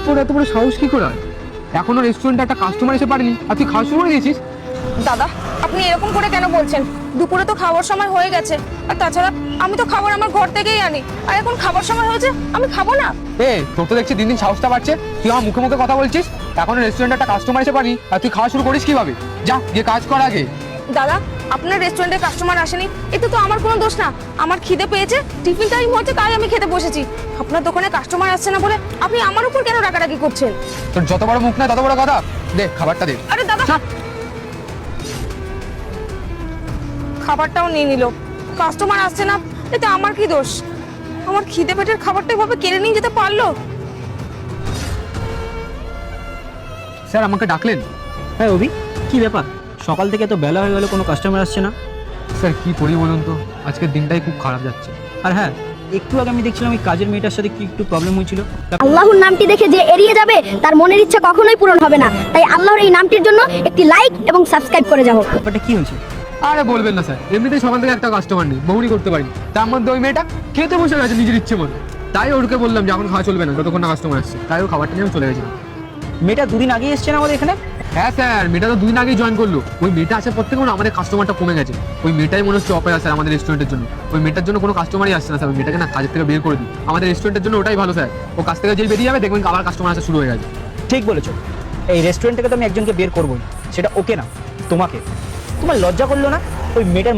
তোর এত বড় সাহস কি করে হয়? এখনো রেস্টুরেন্টে একটা কাস্টমার এসে পারেনি আর তুই খাওয়া শুরু করে দিয়েছিস? দাদা, আপনি এরকম করে কেন বলছেন? দুপুরে তো খাওয়ার সময় হয়ে গেছে, আর তাছাড়া আমি তো খাবার আমার ঘর থেকেই আনি, আর এখন খাবার সময় হয়েছে, আমি খাবো না। তোর তো দেখছি দিন দিন সাহসটা বাড়ছে। তুই আমার মুখে মুখে কথা বলছিস, এখনো রেস্টুরেন্টে একটা কাস্টমার এসে পারেনি আর তুই খাওয়া শুরু করিস কিভাবে? যা গিয়ে কাজ কর আগে। দাদা, আপনার রেস্টুরেন্টে কাস্টমার আসেনি, এতে তো আমার কোনো দোষ না। আমার খিদে পেয়েছে, টিফিন টাইম হচ্ছে, তাই আমি খেতে বসেছি। আপনার দোকানে কাস্টমার আসছে না বলে আপনি আমার উপর কেন রাগারাগি করছেন? তোর যত বড় মুখ না তত বড় কথা। দে খাবারটা দে। আরে দাদা, ছাড়। খাবারটাও নিয়ে নিল। কাস্টমার আসছে না, এতে আমার কি দোষ? আমার খিদে পেটের খাবারটা এভাবে কেড়ে নিয়ে যেতে পারলো? স্যার আমাকে ডাকলেন? হ্যাঁ অভি, কি ব্যাপার? সকাল থেকে তো বেলা হয়ে গেল, কোনো কাস্টমার আসছে না। স্যার কি করি বলুন তো, আজকের দিনটাই খুব খারাপ যাচ্ছে। আর হ্যাঁ, একটু আগে আমি দেখছিলাম ওই কাজের মেয়েটার সাথে কি একটু প্রবলেম হয়েছিল। আল্লাহর নামটি দেখে যে এড়িয়ে যাবে তার মনের ইচ্ছা কখনোই পূরণ হবে না। তাই আল্লাহর এই নামটির জন্য একটি লাইক এবং সাবস্ক্রাইব করে যাও। ব্যাপারটা কি হয়েছে? আরে বলবেন না স্যার, এমনিতেই সকাল থেকে একটা কাস্টমার নেই, বহুরি করতে পারি। তার মধ্যে ওই মেয়েটা খেতে বসে গেছে নিজের ইচ্ছে মতো। তাই ওরকে বললাম যে এখন খাওয়া চলবে না যতক্ষণ না কাস্টমার আসছে। তাই ও খাবারটা নিয়ে আমি চলে গেছিলাম। মেয়েটা দুদিন আগে এসছে না আমাদের এখানে? হ্যাঁ স্যার, মেয়েটা তো 2 দিন আগেই জয়েন করলো। ওই মেয়েটা আসার পর থেকে মনে হয় আমাদের কাস্টমারটা কমে গেছে। ওই মেয়েটাই মনে হচ্ছে অপেরা স্যার আমাদের রেস্টুরেন্টের জন্য। ওই মেয়েটার জন্য কোনো কাস্টমারই আসছে না স্যার। ওই মেয়েটাকে না কাজের থেকে বের করে দিই, আমাদের রেস্টুরেন্টের জন্য ওটাই ভালো স্যার। ও কাজ থেকে যেই বেরিয়ে যাবে দেখবেন আবার কাস্টমার আসা শুরু হয়ে গেছে। ঠিক বলেছো, এই রেস্টুরেন্ট থেকে তো আমি একজনকে বের করবোই, সেটা ওকে না তোমাকে। তোমার লজ্জা করলো না ওই মেয়েটার